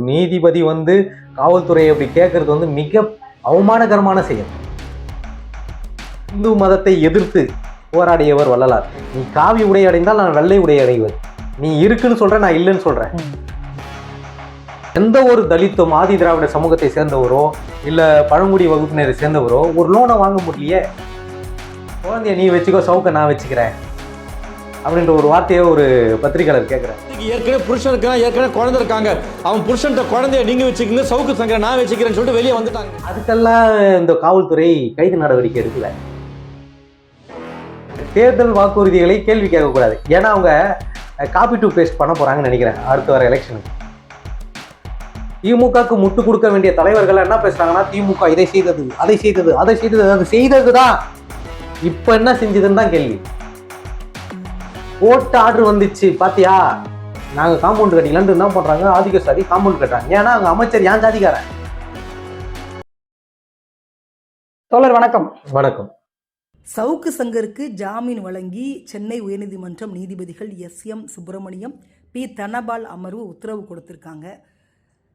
நீதிபதி வந்து காவல்துறையை அப்படி கேட்கறது வந்து மிக அவமானகரமான செயல். இந்து மதத்தை எதிர்த்து போராடியவர் வள்ளலார். நீ காவி உடை அடைந்தால் நான் வெள்ளை உடை அடைவது. நீ இருக்குன்னு சொல்ற, நான் இல்லைன்னு சொல்றேன். எந்த ஒரு தலித்தும் ஆதி திராவிட சமூகத்தை சேர்ந்தவரோ இல்ல பழங்குடி வகுப்பினரை சேர்ந்தவரோ ஒரு லோனை வாங்க முடியலையே. குழந்தைய நீ வச்சுக்கோ, சவுக்க நான் வச்சுக்கிறேன் அப்படின்ற ஒரு வார்த்தையை ஒரு பத்திரிகையாளர் கேட்கிறேன். ஏற்கனவே புருஷன் இருக்கான், ஏற்கனவே குழந்தை இருக்காங்க, அவன் புருஷன் குழந்தைய நீங்க வச்சுக்கீங்க, சவுக்கு சங்கர நான் வச்சுக்கிறேன்னு சொல்லிட்டு வெளியே வந்துட்டாங்க. அதுக்கெல்லாம் இந்த காவல்துறை கைது நடவடிக்கை எடுக்கல. தேர்தல் வாக்குறுதிகளை கேள்வி கேட்கக்கூடாது. ஏன்னா அவங்க காப்பி டு பேஸ்ட் பண்ண போறாங்கன்னு நினைக்கிறேன் அடுத்து வர எலெக்ஷனுக்கு. திமுகவுக்கு முட்டு கொடுக்க வேண்டிய தலைவர்கள் என்ன பேசுறாங்கன்னா, திமுக இதை செய்தது, அதை செய்தது, அதை செய்தது, அது செய்ததுதான். இப்ப என்ன செஞ்சதுன்னு தான் கேள்வி. கோர்ட் ஆர்டர் வந்துச்சு பாத்தியா, நாங்க காம்பவுண்ட் கட்டிக்கலான்னு என்ன பண்றாங்க, ஆதிக்க சாதி காம்பவுண்ட் கட்டுறாங்க. ஏன்னா அங்க அமைச்சர் ஏன் ஜாதிக்காரன். தோழர் வணக்கம். வணக்கம். சவுக்கு சங்கருக்கு ஜாமீன் வழங்கி சென்னை உயர்நீதிமன்றம் நீதிபதிகள் SM சுப்பிரமணியம், P தனபால் அமர்வு உத்தரவு கொடுத்திருக்காங்க.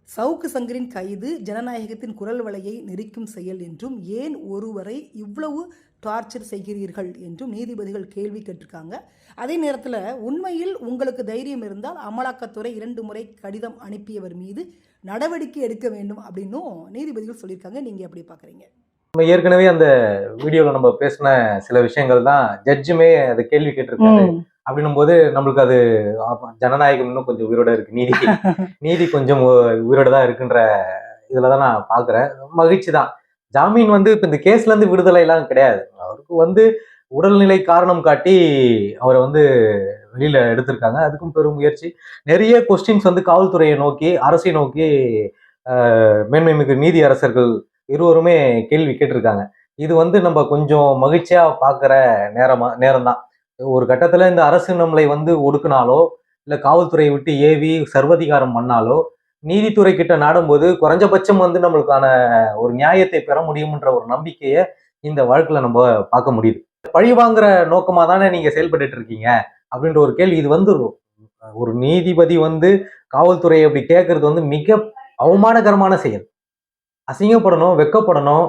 சவுக்கு சங்கரின் கைது ஜனநாயகத்தின் குரல் வலையை நெரிக்கும் செயல் என்றும், ஏன் ஒருவரை இவ்வளவு டார்ச்சர் செய்கிறீர்கள் என்றும் நீதிபதிகள் கேள்வி கேட்டிருக்காங்க. அதே நேரத்தில் உண்மையில் உங்களுக்கு தைரியம் இருந்தால் அமலாக்கத்துறை 2 முறை கடிதம் அனுப்பியவர் மீது நடவடிக்கை எடுக்க வேண்டும் அப்படின்னும் நீதிபதிகள் சொல்லியிருக்காங்க. நீங்கள் எப்படி பார்க்குறீங்க? நம்ம ஏற்கனவே அந்த வீடியோவில் நம்ம பேசின சில விஷயங்கள் தான் ஜட்ஜுமே அது கேள்வி கேட்டிருக்காரு. அப்படின்னும் போது நம்மளுக்கு அது ஜனநாயகம் இன்னும் கொஞ்சம் உயிரோட இருக்கு, நீதி கொஞ்சம் உயிரோட தான் இருக்குன்ற இதுலதான் நான் பாக்குறேன். மகிழ்ச்சி தான். ஜாமீன் வந்து இப்ப இந்த கேஸ்ல இருந்து விடுதலை எல்லாம் கிடையாது. அவருக்கு வந்து உடல்நிலை காரணம் காட்டி அவரை வந்து வெளியில எடுத்திருக்காங்க. அதுக்கும் பெரும் முயற்சி. நிறைய கொஸ்டின்ஸ் வந்து காவல்துறையை நோக்கி, அரசை நோக்கி மேன்மை மிகு நீதி அரசர்கள் இருவருமே கேள்வி கேட்டிருக்காங்க. இது வந்து நம்ம கொஞ்சம் மகிழ்ச்சியா பாக்குற நேரம் தான். ஒரு கட்டத்துல இந்த அரசு நம்மளை வந்து ஒடுக்குனாலோ இல்ல காவல்துறையை விட்டு ஏவி சர்வதிகாரம் பண்ணாலோ நீதித்துறை கிட்ட நாடும்போது குறைஞ்சபட்சம் வந்து நம்மளுக்கான ஒரு நியாயத்தை பெற முடியும்ன்ற ஒரு நம்பிக்கையை இந்த வழக்குல நம்ம பார்க்க முடியுது. பழி வாங்குற நோக்கமா தானே நீங்க செயல்பட்டு இருக்கீங்க அப்படின்ற ஒரு கேள்வி. இது வந்து ஒரு நீதிபதி வந்து காவல்துறையை அப்படி கேட்கறது வந்து மிக அவமானகரமான செயல். அசிங்கப்படணும், வெக்கப்படணும்,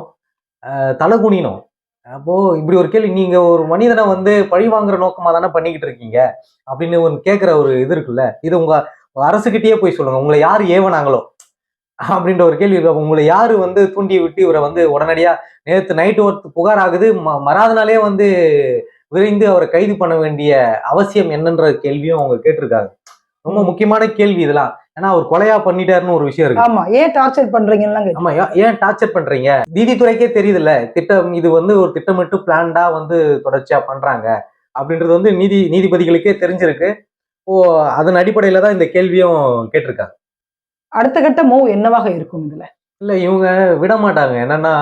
தலை குனியணும். அப்போ இப்படி ஒரு கேள்வி, நீங்க ஒரு மனிதனை வந்து பழி வாங்குற நோக்கமா தானே பண்ணிக்கிட்டு இருக்கீங்க அப்படின்னு கேட்கிற ஒரு இது இருக்குல்ல. இது உங்க அரசுகிட்டயே போய் சொல்லுங்க, உங்களை யாரு ஏவனாங்களோ அப்படின்ற ஒரு கேள்வி இருக்கு. உங்களை யாரு வந்து தூண்டி விட்டு இவரை வந்து உடனடியா நேற்று நைட்டு ஒரு புகார் ஆகுது, மறாத நாளே வந்து விரைந்து அவரை கைது பண்ண வேண்டிய அவசியம் என்னன்ற கேள்வியும் அவங்க கேட்டிருக்காங்க. ரொம்ப முக்கியமான கேள்வி இதெல்லாம். ஏன்னா அவர் கொலையா பண்ணிட்டாருன்னு ஒரு விஷயம் இருக்கு. ஆமா, ஏன் டார்ச்சர் பண்றீங்க? ஆமா, ஏன் டார்ச்சர் பண்றீங்க? நீதித்துறைக்கே தெரியுதுல்ல திட்டம், இது வந்து ஒரு திட்டமிட்டு பிளான்டா வந்து தொடர்ச்சியா பண்றாங்க அப்படின்றது வந்து நீதிபதிகளுக்கே தெரிஞ்சிருக்கு. அதன் அடிப்படையில தான் இந்த கேள்வியும் கேட்டிருக்காங்க. அடுத்த கட்ட மூவ் என்னவாக இருக்கும் இதுல? இல்ல, இவங்க விட மாட்டாங்க. என்னன்னா,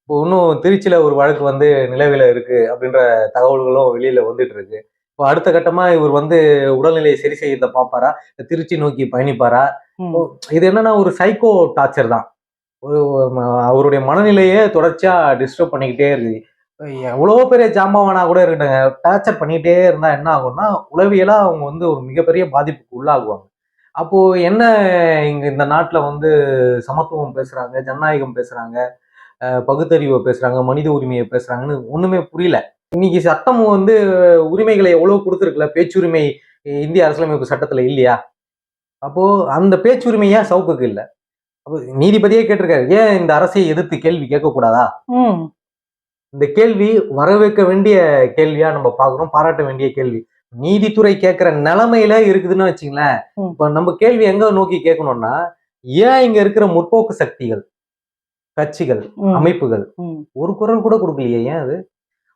இப்போ இன்னும் திருச்சியில ஒரு வழக்கு வந்து நிலவில இருக்கு அப்படின்ற தகவல்களும் வெளியில வந்துட்டு இருக்கு. இப்போ அடுத்த கட்டமா இவர் வந்து உடல்நிலையை சரி செய்யறத பாப்பாரா, திருச்சி நோக்கி பயணிப்பாரா? இது என்னன்னா ஒரு சைக்கோ டார்ச்சர் தான். அவருடைய மனநிலையே தொடர்ச்சியா டிஸ்டர்ப் பண்ணிக்கிட்டே இருக்கு. எவ்வளவோ பெரிய ஜாம்பவானா கூட இருக்கட்டுங்க, டார்ச்சர் பண்ணிக்கிட்டே இருந்தா என்ன ஆகும்னா உளவியலா அவங்க வந்து ஒரு மிகப்பெரிய பாதிப்புக்கு உள்ளாகுவாங்க. அப்போ என்ன, இங்க இந்த நாட்டுல வந்து சமத்துவம் பேசுறாங்க, ஜனநாயகம் பேசுறாங்க, பகுத்தறிவை பேசுறாங்க, மனித உரிமையை பேசுறாங்கன்னு ஒண்ணுமே புரியல. இன்னைக்கு சட்டம் வந்து உரிமைகளை எவ்வளவு கொடுத்துருக்குல்ல, பேச்சுரிமை இந்திய அரசியலமைப்பு சட்டத்துல இல்லையா? அப்போ அந்த பேச்சுரிமையா சவுக்குக்கு இல்ல. அப்போ நீதிபதியே கேட்டிருக்காரு, ஏன் இந்த அரசை எதிர்த்து கேள்வி கேட்க கூடாதா? இந்த கேள்வி வரவேற்க வேண்டிய கேள்வியா நம்ம பாக்குறோம், பாராட்ட வேண்டிய கேள்வி. நீதித்துறை கேட்கிற நிலைமையில இருக்குதுன்னு வச்சுங்களேன். இப்ப நம்ம கேள்வி எங்க நோக்கி கேட்கணும்னா, ஏன் இங்க இருக்கிற முற்போக்கு சக்திகள், கட்சிகள், அமைப்புகள் ஒரு குரல் கூட கொடுக்கலையே? ஏன் அது?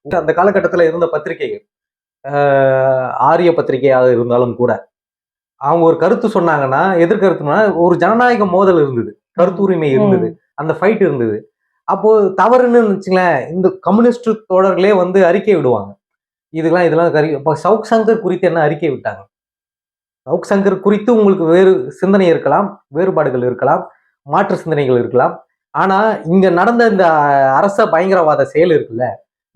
அந்த காலகட்டத்துல இருந்த பத்திரிகைகள், ஆரிய பத்திரிகையாக இருந்தாலும் கூட அவங்க ஒரு கருத்து சொன்னாங்கன்னா, எதிர்கருத்துனா ஒரு ஜனநாயக மோதல் இருந்தது, கருத்து உரிமை இருந்தது, அந்த ஃபைட் இருந்தது. அப்போ தவறுன்னு வச்சுங்களேன், இந்த கம்யூனிஸ்ட் தோழர்களே வந்து அறிக்கை விடுவாங்க. இதெல்லாம் இப்போ சவுக் சங்கர் குறித்து என்ன அறிக்கை விட்டாங்க? சவுக் சங்கர் குறித்து உங்களுக்கு வேறு சிந்தனை இருக்கலாம், வேறுபாடுகள் இருக்கலாம், மாற்று சிந்தனைகள் இருக்கலாம். ஆனா இங்க நடந்த இந்த அரச பயங்கரவாத செயல் இருக்குல்ல,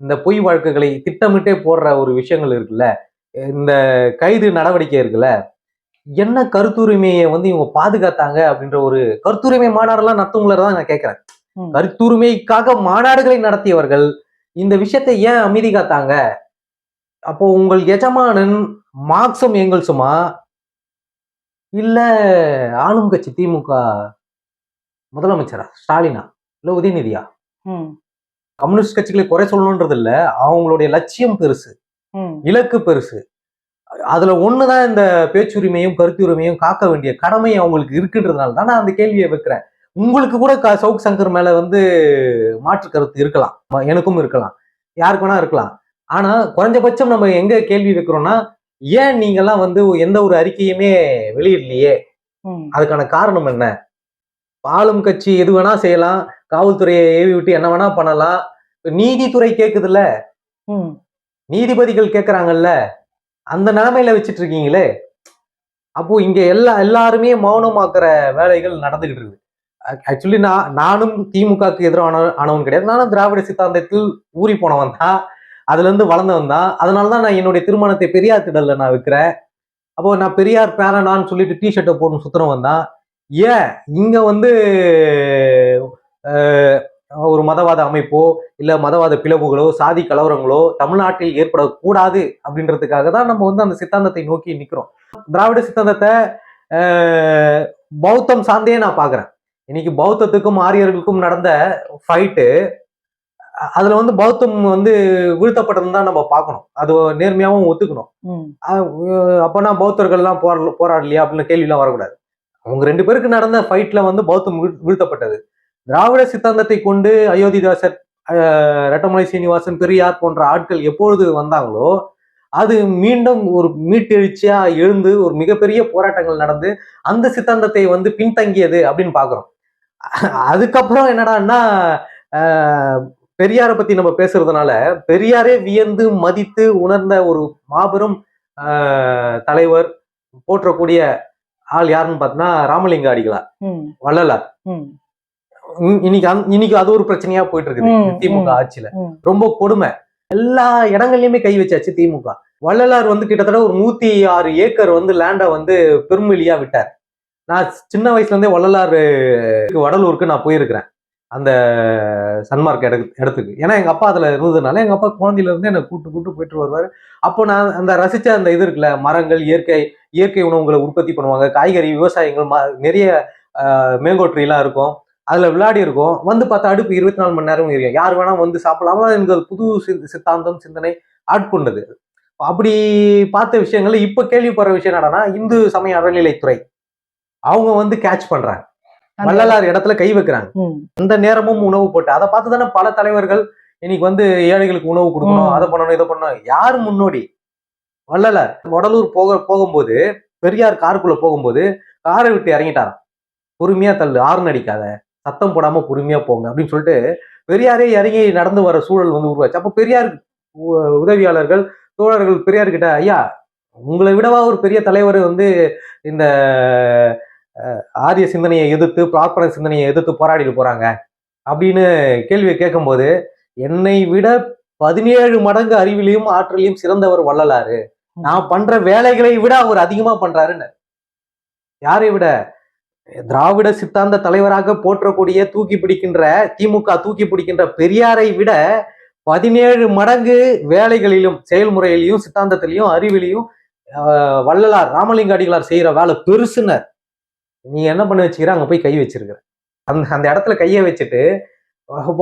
இந்த பொய் வழக்குகளை திட்டமிட்டே போடுற ஒரு விஷயங்கள் இருக்குல்ல, இந்த கைது நடவடிக்கை இருக்குல்ல, என்ன கருத்துரிமையை வந்து இவங்க பாதுகாத்தாங்க அப்படின்ற ஒரு கருத்துரிமை மாநாடெல்லாம் நடத்துவங்கள தான் நான் கேட்கிறேன். ம். கருத்துரிமைக்காக மாநாடுகளை நடத்தியவர்கள் இந்த விஷயத்தை ஏன் அமைதி காத்தாங்க? அப்போ உங்கள் எஜமானன் மார்க்சும் எங்கெல்ஸுமா இல்ல ஆளும் கட்சி திமுக முதலமைச்சரா ஸ்டாலினா இல்ல உதயநிதியா? ம். கம்யூனிஸ்ட் கட்சிகளை குறை சொல்லணும்ன்றது இல்ல, அவங்களுடைய லட்சியம் பெருசு, ம். இலக்கு பெருசு. அதுல ஒண்ணுதான் இந்த பேச்சுரிமையும் கருத்துரிமையும் காக்க வேண்டிய கடமை அவங்களுக்கு இருக்குன்றதுனால தான் நான் அந்த கேள்வியை வைக்கிறேன். உங்களுக்கு கூட சவுக் சங்கர் மேல வந்து மாற்று கருத்து இருக்கலாம், எனக்கும் இருக்கலாம், யாருக்கு வேணா இருக்கலாம். ஆனா குறைஞ்சபட்சம் நம்ம எங்க கேள்வி வைக்கிறோம்னா, ஏன் நீங்கெல்லாம் வந்து எந்த ஒரு அறிக்கையுமே வெளியிடலையே? ம். அதுக்கான காரணம் என்ன? ஆளும் கட்சி எது வேணா செய்யலாம், காவல்துறையை ஏவி விட்டு என்ன வேணா பண்ணலாம், நீதித்துறை கேக்குதுல்ல, ம். நீதிபதிகள் கேக்குறாங்கல்ல, அந்த நிலைமையில வச்சிட்டு இருக்கீங்களே. அப்போ இங்க எல்லாருமே மௌனமாக்குற வேலைகள் நடந்துகிட்டு இருக்குது. ஆக்சுவலி நானும் திமுகவுக்கு ஆனவன் கிடையாது. நானும் திராவிட சித்தாந்தத்தில் ஊறி போனவன் தான், அதுல இருந்து வளர்ந்தவன் தான். அதனாலதான் நான் என்னுடைய திருமணத்தை பெரியார் திடல்ல நான் வைக்கிறேன். அப்போ நான் பெரியார் பேரனான்னு சொல்லிட்டு டிஷர்ட்டை போட்டு சுத்துறவன் தான். ஏன் இங்க வந்து ஒரு மதவாத அமைப்போ இல்ல மதவாத பிளவுகளோ சாதி கலவரங்களோ தமிழ்நாட்டில் ஏற்படக்கூடாது அப்படின்றதுக்காக தான் நம்ம வந்து அந்த சித்தாந்தத்தை நோக்கி நிக்கிறோம். திராவிட சித்தாந்தத்தை பௌத்தம் சார்ந்தே நான் பாக்குறேன். இன்னைக்கு பௌத்தத்துக்கும் ஆரியர்களுக்கும் நடந்த ஃபைட்டு, அதுல வந்து பௌத்தம் வந்து வீழ்த்தப்பட்டதுன்னு தான் நம்ம பார்க்கணும். அது நேர்மையாவும் ஒத்துக்கணும். அப்பனா பௌத்தர்கள் எல்லாம் போராடலையா அப்படின்னு கேள்வி எல்லாம் வரக்கூடாது. அவங்க 2 பேருக்கு நடந்த ஃபைட்ல வந்து பௌத்தம் வீழ்த்தப்பட்டது. திராவிட சித்தாந்தத்தை கொண்டு அயோத்திதாசர், ரெட்டமலை சீனிவாசன், பெரியார் போன்ற ஆட்கள் எப்பொழுது வந்தாங்களோ அது மீண்டும் ஒரு மீட்டெழுச்சியா எழுந்து ஒரு மிகப்பெரிய போராட்டங்கள் நடந்து அந்த சித்தாந்தத்தை வந்து பின்தங்கியது அப்படின்னு பாக்குறோம். அதுக்கப்புறம் என்னடான்னா பெரியாரை பத்தி நம்ம பேசுறதுனால பெரியாரே வியந்து மதித்து உணர்ந்த ஒரு மாபெரும் தலைவர், போற்றக்கூடிய ஆள் யாருன்னு பார்த்தீங்கன்னா ராமலிங்க அடிகளார், வள்ளலார். இன்னைக்கு அது ஒரு பிரச்சனையா போயிட்டு இருக்குது திமுக ஆட்சியில. ரொம்ப கொடுமை. எல்லா இடங்கள்லயுமே கை வச்சாச்சு திமுக. வள்ளலார் வந்து கிட்டத்தட்ட ஒரு 106 ஏக்கர் வந்து லேண்ட வந்து பெருமொழியா விட்டார். நான் சின்ன வயசுல இருந்தே வள்ளலார் வடலூருக்கு நான் போயிருக்கிறேன், அந்த சன்மார்க் இடத்துக்கு. ஏன்னா எங்க அப்பா அதுல இருந்ததுனால எங்க அப்பா குழந்தையில இருந்து என்னை கூட்டு போயிட்டு வருவாரு. அப்போ நான் அந்த ரசிச்ச அந்த இது இருக்குல்ல, மரங்கள், இயற்கை உணவுகளை உற்பத்தி பண்ணுவாங்க, காய்கறி விவசாயங்கள், நிறைய மேங்கோ ட்ரீ எல்லாம் இருக்கும், அதுல விளையாடி இருக்கும். வந்து பார்த்தா அடுப்பு 24 மணி நேரம் இருக்கும், யார் வேணா வந்து சாப்பிடலாம். எனக்கு அது புது சித்தாந்தம் சிந்தனை ஆட்கொண்டது. அப்படி பார்த்த விஷயங்கள்ல இப்ப கேள்விப்படுற விஷயம் என்னன்னா, இந்து சமய அறநிலைத்துறை அவங்க வந்து கேட்ச் பண்றாங்க, வள்ளலார் இடத்துல கை வைக்கிறாங்க. அந்த நேரமும் உணவு போட்டு அதை பார்த்துதானே பல தலைவர்கள் இன்னைக்கு வந்து ஏழைகளுக்கு உணவு கொடுக்கணும், அதை பண்ணணும், இதை பண்ணணும். யாரு முன்னோடி? வள்ளலார். வடலூர் போகும்போது பெரியார் காருக்குள்ள போகும்போது காரை விட்டு இறங்கிட்டாராம். பொறுமையா தள்ளு, ஆர்ன் அடிக்காத, சத்தம் போடாம பொறுமையா போங்க அப்படின்னு சொல்லிட்டு பெரியாரே இறங்கி நடந்து வர சூழல் வந்து உருவாச்சு. அப்ப பெரியார் உதவியாளர்கள், தோழர்கள் பெரியார் கிட்ட, ஐயா உங்களை விடவா ஒரு பெரிய தலைவர் வந்து இந்த ஆரிய சிந்தனையை எதிர்த்து, பிரார்ப்பண சிந்தனையை எதிர்த்து போராடிட்டு போறாங்க அப்படின்னு கேள்வியை கேட்கும்போது, என்னை விட 17 மடங்கு அறிவிலையும் ஆற்றலையும் சிறந்தவர் வள்ளலாரு, நான் பண்ற வேலைகளை விட அவர் அதிகமா பண்றாருன்னு. யாரை விட? திராவிட சித்தாந்த தலைவராக போற்றக்கூடிய திமுக தூக்கி பிடிக்கின்ற பெரியாரை விட 17 மடங்கு வேலைகளிலும் செயல்முறையிலையும் சித்தாந்தத்திலையும் அறிவிலையும் வள்ளலார், ராமலிங்க அடிகளார் செய்யற வேலை பெருசுன்னு நீ என்ன பண்ணி வச்சுக்கிற, அங்க போய் கை வச்சிருக்கிற. அந்த இடத்துல கையை வச்சுட்டு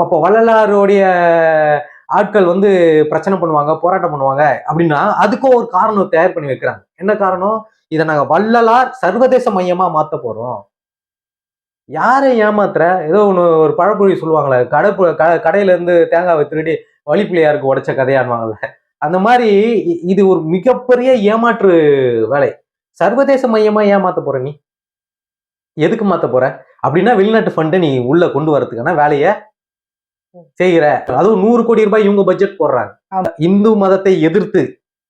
அப்ப வள்ளலாருடைய ஆட்கள் வந்து பிரச்சனை பண்ணுவாங்க, போராட்டம் பண்ணுவாங்க அப்படின்னா அதுக்கும் ஒரு காரணம் தயார் பண்ணி வைக்கிறாங்க. என்ன காரணம்? இதை நாங்க வள்ளலார் சர்வதேச மையமா மாத்த போறோம். யாரை ஏமாத்துற? ஏதோ ஒண்ணு ஒரு பழமொழி சொல்லுவாங்களே, கடையில இருந்து தேங்காவை திருடி வழிப்பிள்ளையாருக்கு உடைச்ச கதையானுவாங்கல்ல, அந்த மாதிரி இது ஒரு மிகப்பெரிய ஏமாற்று வேலை. சர்வதேச மையமா ஏமாத்த போற நீ? எதுக்கு மாத்த போற? அப்படின்னா வெளிநாட்டு ஃபண்டை நீ உள்ள கொண்டு வரதுக்கான வேலைய செய்கிற. அதுவும் 100 கோடி ரூபாய் இவங்க பட்ஜெட் போடுறாங்க. இந்து மதத்தை எதிர்த்து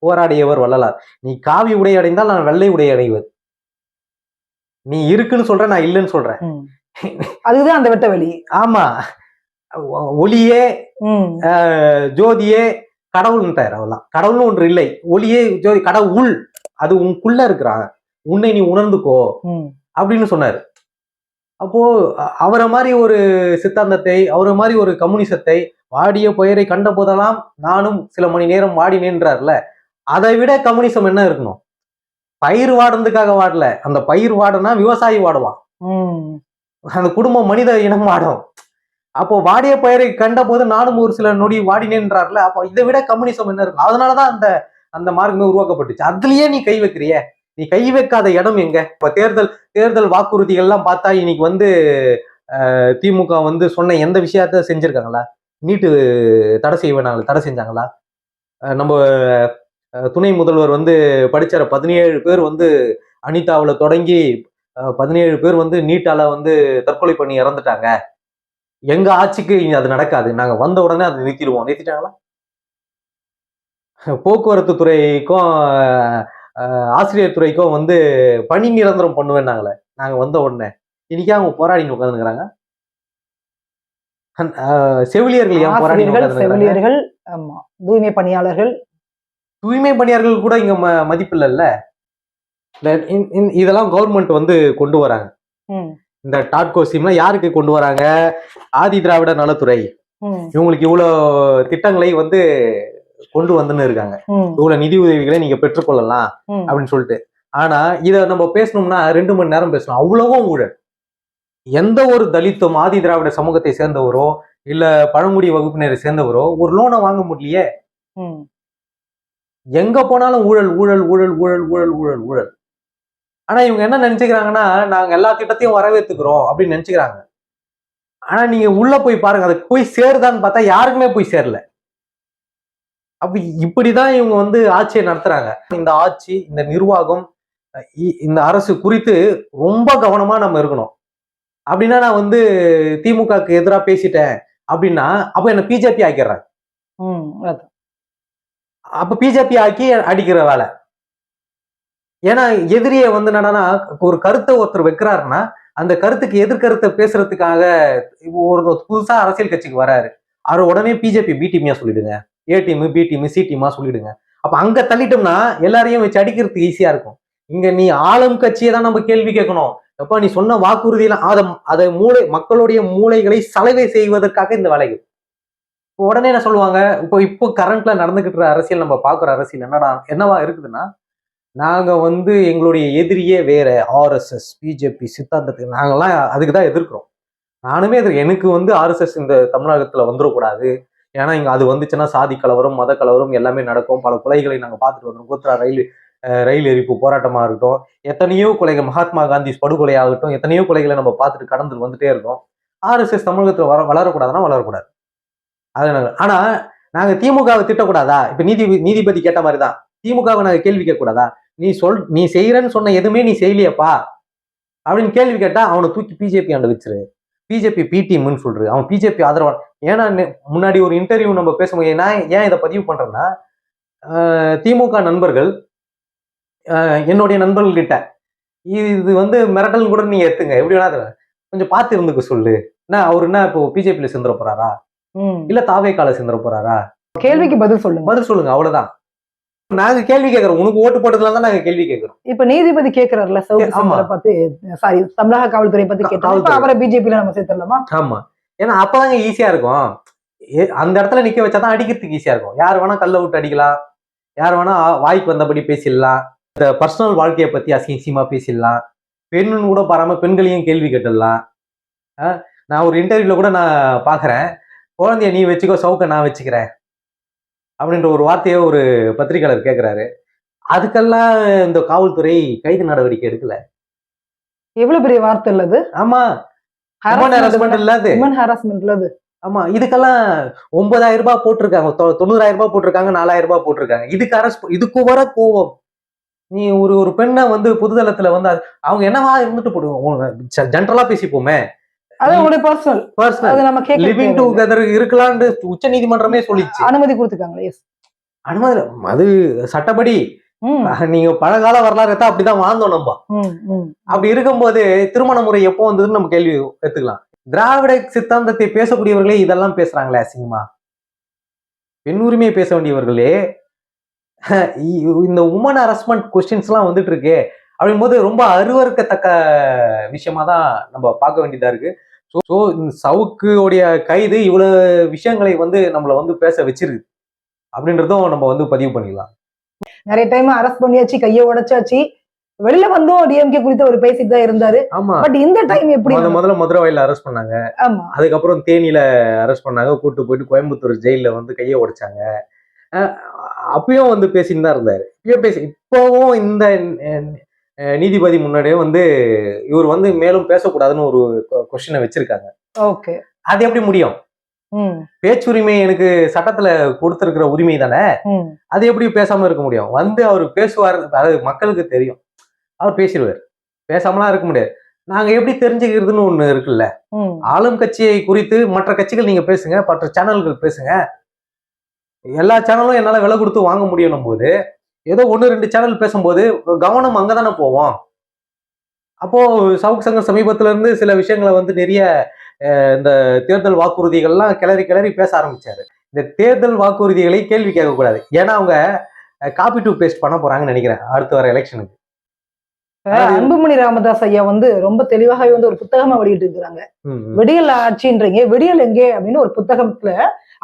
போராடியவர் வள்ளலார். நீ காவி உடை அடைந்தால் நான் வெள்ளை உடை அடைவது. நீ இருக்குன்னு சொல்ற, நான் இல்லைன்னு சொல்றேன். அதுதான் அந்த வெட்ட வெளி. ஆமா, ஒளியே ஜோதியே கடவுள்ன்றார். அவெல்லாம் கடவுள்னு ஒன்று இல்லை. ஒளியே ஜோதி கடவுள், அது உனக்குள்ள இருக்கிறாங்க. உன்னை நீ உணர்ந்துக்கோ அப்படின்னு சொன்னாரு. அப்போ அவரை மாதிரி ஒரு சித்தாந்தத்தை, அவரை மாதிரி ஒரு கம்யூனிசத்தை, வாடிய பயிரை கண்ட போதெல்லாம் நானும் சில மணி நேரம் வாடினேன்றார்ல, அதை விட கம்யூனிசம் என்ன இருக்கணும்? பயிர் வாடுறதுக்காக வாடல, அந்த பயிர் வாடனா விவசாயி வாடுவான், அந்த குடும்பம் மனித இனம் வாடும். அப்போ வாடிய பயிரை கண்ட போது நானும் ஒரு சில நொடி வாடினேன்றார்ல, அப்போ இதை விட கம்யூனிசம் என்ன இருக்கும்? அதனாலதான் அந்த அந்த மார்க்கமே உருவாக்கப்பட்டுச்சு. அதுலயே நீ கை வைக்கிறிய, நீ கை வைக்காத இடம் எங்க? இப்ப தேர்தல் வாக்குறுதிகள் எல்லாம் பார்த்தா இன்னைக்கு வந்து திமுக வந்து சொன்ன எந்த விஷயத்த செஞ்சிருக்காங்களா? நீட்டு தடை செய்வேனாங்க, தடை செஞ்சாங்களா? நம்ம துணை முதல்வர் வந்து படிச்சார 17 பேர் வந்து அனிதாவுல தொடங்கி 17 பேர் வந்து நீட்டால வந்து தற்கொலை பண்ணி இறந்துட்டாங்க. எங்க ஆட்சிக்கு அது நடக்காது, நாங்க வந்த உடனே அதை நிறுத்திடுவோம். நிறுத்திட்டாங்களா? போக்குவரத்து துறைக்கும் ஆசிரியர் துறைக்கும் வந்து பணி நிரந்தரம் பண்ணுவேன்னாங்களே நாங்க வந்த உடனே. இன்னைக்கு அவங்க போராடின்னு உட்காந்துக்கிறாங்க. செவிலியர்கள் ஏன் போராடி செவிலியர்கள், ஆமா, தூய்மை பணியாளர்கள், தூய்மை பணியாளர்கள் கூட இங்க மதிப்பு இல்லைல்ல. இதெல்லாம் கவர்மெண்ட் வந்து கொண்டு வராங்க. இந்த டாட்கோ ஸ்கீம்லாம் யாருக்கு கொண்டு வராங்க? ஆதி திராவிட நலத்துறை. இவங்களுக்கு இவ்வளவு திட்டங்களை வந்து கொண்டு வந்துன்னு இருக்காங்க, இவ்வளவு நிதி உதவிகளை நீங்க பெற்றுக்கொள்ளலாம் அப்படின்னு சொல்லிட்டு. ஆனா இத நம்ம பேசணும்னா 2 மணி நேரம் பேசணும், அவ்வளவும் ஊழல். எந்த ஒரு தலித்தும் ஆதி திராவிட சமூகத்தை சேர்ந்தவரோ இல்ல பழங்குடி வகுப்பினரை சேர்ந்தவரோ ஒரு லோனை வாங்க முடியலையே. எங்க போனாலும் ஊழல் ஊழல் ஊழல் ஊழல் ஊழல் ஊழல் ஊழல். ஆனா இவங்க என்ன நினைச்சுக்கிறாங்கன்னா, நாங்க எல்லா திட்டத்தையும் வரவேற்றுக்கிறோம் அப்படின்னு நினைச்சுக்கிறாங்க. ஆனா நீங்க உள்ள போய் பாருங்க, அது போய் சேருதான்னு பார்த்தா யாருக்குமே போய் சேரல. அப்ப இப்படிதான் இவங்க வந்து ஆட்சியை நடத்துறாங்க. இந்த ஆட்சி, இந்த நிர்வாகம், இந்த அரசு குறித்து ரொம்ப கவனமா நம்ம இருக்கணும். அப்படின்னா நான் வந்து திமுகக்கு எதிராக பேசிட்டேன் அப்படின்னா அப்ப என்ன பிஜேபி ஆக்கிடுறாங்க. அப்ப பிஜேபி ஆக்கி அடிக்கிற வேலை. ஏன்னா எதிரியை வந்து என்னன்னா, ஒரு கருத்தை ஒருத்தர் வைக்கிறாருன்னா அந்த கருத்துக்கு எதிர்கருத்தை பேசுறதுக்காக ஒரு புதுசா அரசியல் கட்சிக்கு வராரு, அவர் உடனே பிஜேபி பி டீமியா சொல்லிடுங்க, A team B team C டீமா சொல்லிடுங்க. அப்ப அங்க தள்ளிட்டோம்னா எல்லாரையும் வச்சு அடிக்கிறதுக்கு ஈஸியா இருக்கும். இங்க நீ ஆளும் கட்சியை தான் நம்ம கேள்வி கேட்கணும். எப்ப நீ சொன்ன வாக்குறுதியெல்லாம் அதை மக்களுடைய மூளைகளை சலவை செய்வதற்காக இந்த வேலைகள். உடனே என்ன சொல்லுவாங்க, இப்போ கரண்ட்ல நடந்துகிட்டு அரசியல், நம்ம பாக்குற அரசியல் என்னவா இருக்குதுன்னா, நாங்க வந்து எங்களுடைய எதிரியே வேற, ஆர்எஸ்எஸ் பிஜேபி சித்தாந்தத்துக்கு நாங்கெல்லாம் அதுக்குதான் எதிர்க்கிறோம். நானுமே எனக்கு வந்து ஆர்எஸ்எஸ் இந்த தமிழகத்துல வந்துடக்கூடாது, ஏன்னா இங்க அது வந்துச்சுன்னா சாதி கலவரம், மத கலவரம் எல்லாமே நடக்கும். பல கொலைகளை நாங்க பார்த்துட்டு வந்தோம். கோத்ரா ரயில் எரிப்பு போராட்டமா இருக்கட்டும், எத்தனையோ கொலைகள், மகாத்மா காந்தி படுகொலை ஆகட்டும், எத்தனையோ கொலைகளை நம்ம பார்த்துட்டு கடந்து வந்துட்டே இருக்கோம். ஆர்எஸ்எஸ் தமிழகத்துல வளரக்கூடாதுன்னா வளரக்கூடாது. அது ஆனா நாங்க திமுகவை திட்டக்கூடாதா? இப்ப நீதிபதி கேட்ட மாதிரிதான் திமுகவை நாங்க கேள்வி கேட்கக்கூடாதா? நீ செய்யறன்னு சொன்ன எதுவுமே நீ செய்யலையப்பா அப்படின்னு கேள்வி கேட்டா அவனை தூக்கி பிஜேபி ஆண்டு வச்சிரு, பிஜேபி பி டீம்னு சொல்றது, அவன் பிஜேபி ஆதரவான். ஏன்னா முன்னாடி ஒரு இன்டர்வியூ நம்ம பேசும்போது நான் ஏன் இதை பதிவு பண்றேன்னா, திமுக நண்பர்கள் என்னுடைய நண்பர்கள் கிட்ட இது வந்து மிரட்டல் கூட நீங்க எடுத்துங்க, எப்படி வேணா கொஞ்சம் பார்த்து இருந்துக்க சொல்லு. என்ன அவரு என்ன இப்போ பிஜேபியில சேர்ந்துட போறாரா இல்ல தாவேக்கால சேர்ந்துட போறாரா? கேள்விக்கு பதில் சொல்லுங்க, அவ்வளவுதான். நாங்க கேள்வி கேட்கிறோம், உனக்கு ஓட்டு போட்டதுல தான் நாங்க கேள்வி கேட்கிறோம். இப்ப நீதிபதி கேட்கிறாருல தமிழக காவல்துறை பத்தி கேட்டா அவரை பிஜேபியில நம்ம சேர்த்துடலாமா? ஆமா, ஏன்னா அப்பதாங்க ஈஸியா இருக்கும். அந்த இடத்துல நிக்க வச்சாதான் அடிக்கிறதுக்கு ஈஸியா இருக்கும். யார் வேணா கல்ல விட்டு அடிக்கலாம், யார் வேணா வாய்க்கு வந்தபடி பேசிடலாம், இந்த பர்சனல் வாழ்க்கையை பத்தி அசிங்கமா பேசிடலாம், பெண்ணுன்னு கூட பாராம பெண்களையும் கேள்வி கேட்டுடலாம். நான் ஒரு இன்டர்வியூல கூட நான் பாக்குறேன், குழந்தைய நீ வச்சுக்கோ, சவுக்க நான் வச்சுக்கிறேன் அப்படின்ற ஒரு வார்த்தையை ஒரு பத்திரிகையாளர் கேட்கிறாரு. அதுக்கெல்லாம் இந்த காவல்துறை கைது நடவடிக்கை எடுக்கல. எவ்வளவு பெரிய வார்த்தை இல்லது? ஆமா, இல்லாது. ஆமா, இதுக்கெல்லாம் 9,000 ரூபாய் போட்டிருக்காங்க, 90,000 ரூபாய் போட்டிருக்காங்க, 4,000 ரூபாய் போட்டிருக்காங்க. இதுக்கு வர கோவம். நீ ஒரு பெண்ணை வந்து பொதுதளத்துல வந்து அவங்க என்னவா இருந்துட்டு போடுவோம், ஜென்ரலா பேசிப்போமே, லிவிங் டுகெதர் இருக்கலாம்னு உச்ச நீதிமன்றமே சொல்லிச்சு, அனுமதி கொடுத்துருக்காங்க. அனுமதி அது சட்டப்படி. நீங்க பழங்கால வரலாறு எடுத்தா அப்படிதான் வாழ்ந்தோம் நம்ம. அப்படி இருக்கும்போது திருமண முறை எப்போ வந்ததுன்னு நம்ம கேள்வி எடுத்துக்கலாம். திராவிட சித்தாந்தத்தை பேசக்கூடியவர்களே இதெல்லாம் பேசுறாங்களே அசிங்கமா. பெண் உரிமையை பேச வேண்டியவர்களே இந்த உமன் ஹராஸ்மெண்ட் கொஸ்டின்ஸ் எல்லாம் வந்துட்டு இருக்கு. அப்படிங்கும்போது ரொம்ப அருவருக்கத்தக்க விஷயமா தான் நம்ம பார்க்க வேண்டியதா இருக்கு. ஸோ இந்த சவுக்குடைய கைது இவ்வளவு விஷயங்களை வந்து நம்மளை வந்து பேச வச்சிருக்கு அப்படின்றதும் நம்ம வந்து பதிவு பண்ணிக்கலாம். நிறைய டைம் அரெஸ்ட் பண்ணியாச்சு, கையை உடைச்சாச்சு, வெளியில வந்தும் டிஎம்கே குறித்து அவர் பேசிட்டு தான் இருந்தாரு. ஆமா, பட் இந்த டைம் எப்படி முதல்ல மதுரவாயில அரெஸ்ட் பண்ணாங்க, ஆமா அதுக்கப்புறம் தேனியில அரெஸ்ட் பண்ணாங்க, கூட்டு போயிட்டு கோயம்புத்தூர் ஜெயில வந்து கையை உடைச்சாங்க. அஹ் அப்பயும் வந்து பேசின்னு தான் இருந்தாரு. இப்பவும் இந்த நீதிபதி முன்னாடியே வந்து இவர் வந்து மேலும் பேசக்கூடாதுன்னு ஒரு கொஸ்டினை வச்சிருக்காங்க. ஓகே, அது எப்படி முடியும்? பேச்சுரிமை எனக்கு சட்டத்துல கொடுத்திருக்கிற உரிமை தானே, அது எப்படி பேசாம இருக்க முடியும்? வந்து அவர் பேசுவார், அதாவது மக்களுக்கு தெரியும், அவர் பேசிடுவார், பேசாமலாம் இருக்க முடியாது. நாங்க எப்படி தெரிஞ்சுக்கிறதுன்னு ஒண்ணு இருக்குல்ல. ஆளும் கட்சியை குறித்து மற்ற கட்சிகள் நீங்க பேசுங்க, மற்ற சேனல்கள் பேசுங்க. எல்லா சேனலும் என்னால விலை கொடுத்து வாங்க முடியும் போது ஏதோ 1-2 சேனல் பேசும்போது கவனம் அங்கதானே போவோம். அப்போ சவுக்கு சங்கம் சமீபத்துல இருந்து சில விஷயங்களை வந்து நிறைய இந்த தேர்தல் வாக்குறுதிகள்லாம் கிளறி கிளறி பேச ஆரம்பிச்சாரு. இந்த தேர்தல் வாக்குறுதிகளை கேள்வி கேட்கக்கூடாது, ஏன்னா அவங்க காப்பி டு பேஸ்ட் பண்ண போறாங்கன்னு நினைக்கிறேன் அடுத்து வர எலெக்ஷனுக்கு. அன்புமணி ராமதாஸ் ஐயா வந்து ரொம்ப தெளிவாகவே வந்து ஒரு புத்தகமா வெளியிட்டு இருக்கிறாங்க. விடியல் ஆட்சின்றீங்க, விடியல் எங்கே அப்படின்னு ஒரு புத்தகத்துல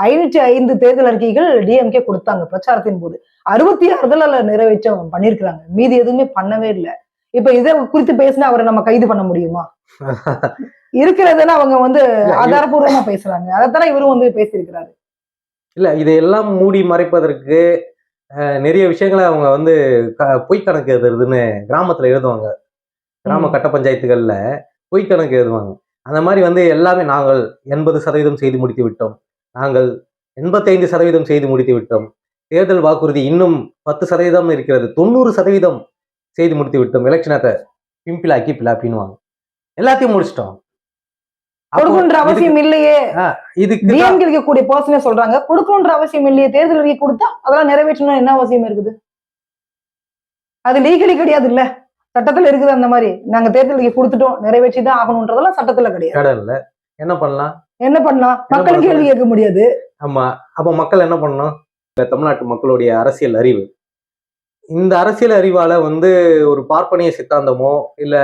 505 தேர்தல் அறிக்கைகள் டிஎம்கே கொடுத்தாங்க பிரச்சாரத்தின் போது. 66 நிறைவேற்றம் பண்ணிருக்கிறாங்க, மீதி எதுவுமே பண்ணவே இல்லை. இப்ப இதை குறித்து பேசினா அவரை நம்ம கைது பண்ண முடியுமா? இருக்கிறதுன்னு அவங்க வந்து ஆதாரபூர்வமா பேசுறாங்க, அதைத்தானே இவரும் வந்து பேசியிருக்கிறாரு. இல்ல, இதையெல்லாம் மூடி மறைப்பதற்கு நிறைய விஷயங்களை அவங்க வந்து பொய் கணக்கு எழுதுறதுன்னு கிராமத்துல எழுதுவாங்க. கிராம கட்ட பஞ்சாயத்துகள்ல பொய் கணக்கு எழுதுவாங்க. அந்த மாதிரி வந்து எல்லாமே நாங்கள் 80% செய்து முடித்து விட்டோம், நாங்கள் 85% செய்து முடித்து விட்டோம், தேர்தல் வாக்குறுதி இன்னும் 10% இருக்கிறது, 90% செய்து முடித்து விட்டோம், எலெக்ஷனை பிம்பிளாக்கி பிளாப்பின்னுவாங்க, எல்லாத்தையும் முடிச்சிட்டோம். கொடுக்கணுன்ற அவசியம் இல்லையே, இதுக்கு டிஎம்கே இருக்கக்கூடிய பர்சனே சொல்றாங்க கொடுக்கணுன்ற அவசியம் இல்லையே, தேர்தல் அறிக்கை கொடுத்தா அதெல்லாம் நிறைவேற்றணும் என்ன அவசியம் இருக்குது? அது லீகலி கிடையாது இல்ல, சட்டத்துல இருக்குது அந்த மாதிரி. நாங்க தேர்தல் அறிக்கை கொடுத்துட்டோம், நிறைவேற்றிதான் ஆகணும்ன்றதெல்லாம் சட்டத்துல கிடையாது. என்ன பண்ணலாம்? மக்கள் கேள்வி கேட்க முடியாது. ஆமா, அப்ப மக்கள் என்ன பண்ணணும்? தமிழ்நாட்டு மக்களுடைய அரசியல் அறிவு, இந்த அரசியல் அறிவால வந்து ஒரு பார்ப்பனிய சித்தாந்தமோ இல்ல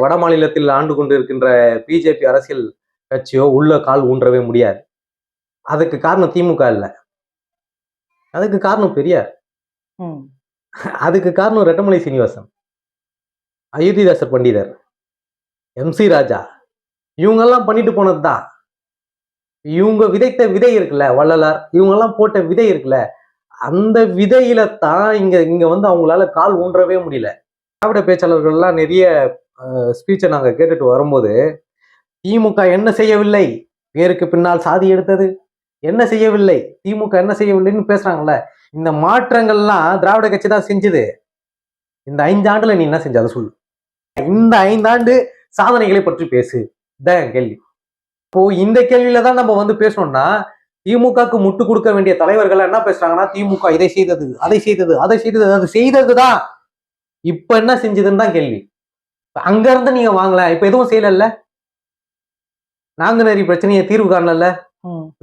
வட மாநிலத்தில் ஆண்டு கொண்டு இருக்கின்ற பிஜேபி அரசியல் கட்சியோ உள்ள கால் ஊன்றவே முடியாது. அதுக்கு காரணம் திமுக இல்ல, அதுக்கு காரணம் பெரியார், அதுக்கு காரணம் ரெட்டமலை சீனிவாசன், அயோத்திதாசர் பண்டிதர், MC ராஜா, இவங்கெல்லாம் பண்ணிட்டு போனதுதான். இவங்க விதைத்த விதை இருக்குல்ல, வள்ளலார், இவங்கெல்லாம் போட்ட விதை இருக்குல்ல, அந்த விதையில தான் இங்க வந்து அவங்களால கால் ஊன்றவே முடியல. திராவிட பேச்சாளர்கள்லாம் நிறைய ஸ்பீச்சை நாங்க கேட்டுட்டு வரும்போது திமுக என்ன செய்யவில்லை, பேருக்கு பின்னால் சாதி எடுத்தது என்ன செய்யவில்லை, திமுக என்ன செய்யவில்லைன்னு பேசுறாங்கல்ல. இந்த மாற்றங்கள்லாம் திராவிட கட்சி தான் செஞ்சது. இந்த 5 ஆண்டுல நீ என்ன செஞ்ச அதை சொல்லு. இந்த 5 ஆண்டு சாதனைகளை பற்றி பேசு, இதான் கேள்வி. இப்போ இந்த கேள்வியில தான் நம்ம வந்து பேசணும்னா, திமுகக்கு முட்டு கொடுக்க வேண்டிய தலைவர்கள் என்ன பேசுறாங்கன்னா, திமுக இதை செய்தது, அதை செய்தது, அதை செய்தது, அது செய்ததுதான், இப்ப என்ன செஞ்சதுன்னு தான் கேள்வி. அங்க இருந்து நீங்க வாங்கல, இப்ப எதுவும் செய்யல, நாங்குநேரி பிரச்சனையை தீர்வு காணல,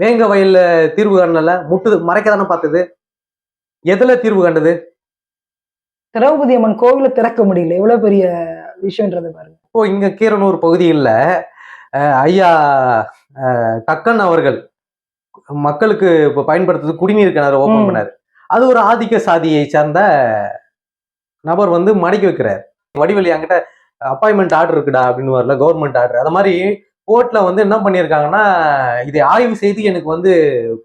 வேங்க வயல்ல தீர்வு காணல, முட்டு மறைக்கதானே பார்த்தது, எதுல தீர்வு கண்டது? திரௌபதி அம்மன் கோவில திறக்க முடியல, எவ்வளவு பெரிய விஷயம்ன்றது பாருங்க. இப்போ இங்க கீரனூர் பகுதியில் ஐயா கக்கன் அவர்கள் மக்களுக்கு இப்போ பயன்படுத்துறது குடிநீர் கிணறு ஓபன் பண்ணாரு. அது ஒரு ஆதிக்க சாதியை சார்ந்த நபர் வந்து மடக்கி வைக்கிறார். வடிவேலு என்கிட்ட அப்பாயின்மெண்ட் ஆர்டர் இருக்குடா அப்படின்னு வரல, கவர்மெண்ட் ஆர்டர். அது மாதிரி கோர்ட்ல வந்து என்ன பண்ணியிருக்காங்கன்னா, இதை ஆய்வு செய்து எனக்கு வந்து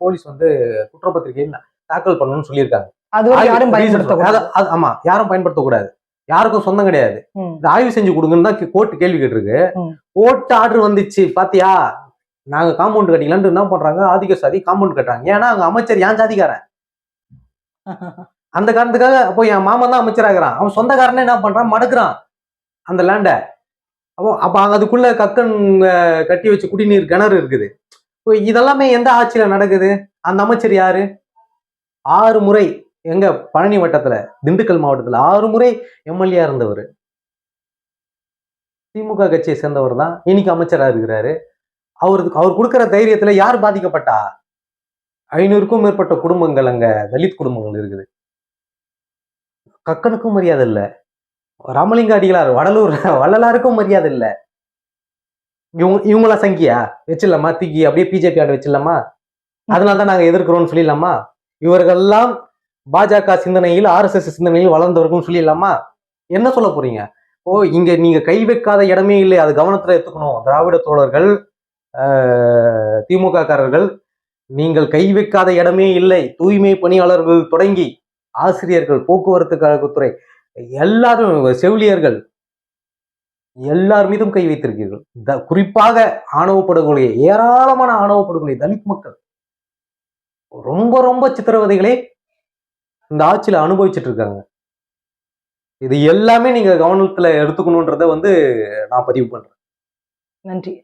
போலீஸ் வந்து குற்றப்பத்திரிகை தாக்கல் பண்ணணும்னு சொல்லியிருக்காங்க. ஆமா, யாரும் பயன்படுத்தக்கூடாது, யாருக்கும் சொந்தம் கிடையாது, இந்த ஆய்வு செஞ்சு கொடுங்கன்னு தான் கோர்ட் கேள்வி கேட்டிருக்கு. கோர்ட் ஆர்டர் வந்துச்சு, பாத்தியா நாங்க காம்பவுண்ட் கட்டிக்கலான்னு என்ன பண்றாங்க, ஆதிக்க சாதி காம்பவுண்ட் கட்டுறாங்க. ஏன்னா அங்க அமைச்சர் ஏன் ஜாதிக்காரன், அந்த காரணத்துக்காக. அப்போ என் மாமன் தான் அமைச்சராகிறான், அவன் சொந்தக்காரனே என்ன பண்றான், மடக்குறான் அந்த லேண்ட. அப்ப அதுக்குள்ள கக்கன் கட்டி வச்சு குடிநீர் கிணறு இருக்குது. இதெல்லாமே எந்த ஆட்சியில நடக்குது? அந்த அமைச்சர் யாரு? 6 முறை எங்க பழனி வட்டத்துல, திண்டுக்கல் மாவட்டத்துல 6 முறை எம்எல்ஏ இருந்தவர், திமுக கட்சியை சேர்ந்தவர் தான், இன்னைக்கு அமைச்சரா இருக்கிறாரு. அவர் கொடுக்கிற தைரியத்துல யார் பாதிக்கப்பட்டா? 500க்கும் மேற்பட்ட குடும்பங்கள், அங்க தலித் குடும்பங்கள் இருக்குது. கக்கனுக்கும் மரியாதை இல்ல, ராமலிங்க அடிகளார், வடலூர் வள்ளலாருக்கும் மரியாதை இல்ல. இவங்களா சங்கியா வச்சிடலாமா, தூக்கி அப்படியே பிஜேபி ஆண்டு வச்சிடலாமா? அதனாலதான் நாங்க எதிர்க்கிறோம்னு சொல்லிடலாமா? இவர்கள்லாம் பாஜக சிந்தனையில், RSS சிந்தனையில் வளர்ந்தவர்கள் சொல்லிடலாமா? என்ன சொல்ல போறீங்க? இங்க நீங்க கை வைக்காத இடமே இல்லை, அது கவனத்துல எடுத்துக்கணும். திராவிட தோழர்கள், திமுக காரர்கள், நீங்கள் கை வைக்காத இடமே இல்லை. தூய்மை பணியாளர்கள் தொடங்கி ஆசிரியர்கள், போக்குவரத்து கழகத்துறை, எல்லாரும், செவிலியர்கள், எல்லார் மீதும் கை வைத்திருக்கிறீர்கள். குறிப்பாக ஆணவ படுகொலை, ஏராளமான ஆணவ படுகொலை, தலித் மக்கள் ரொம்ப ரொம்ப சித்திரவதைகளை இந்த ஆட்சியில அனுபவிச்சுட்டு இருக்காங்க. இது எல்லாமே நீங்க கவனத்துல எடுத்துக்கணும்ன்றத நான் பதிவு பண்றேன். நன்றி.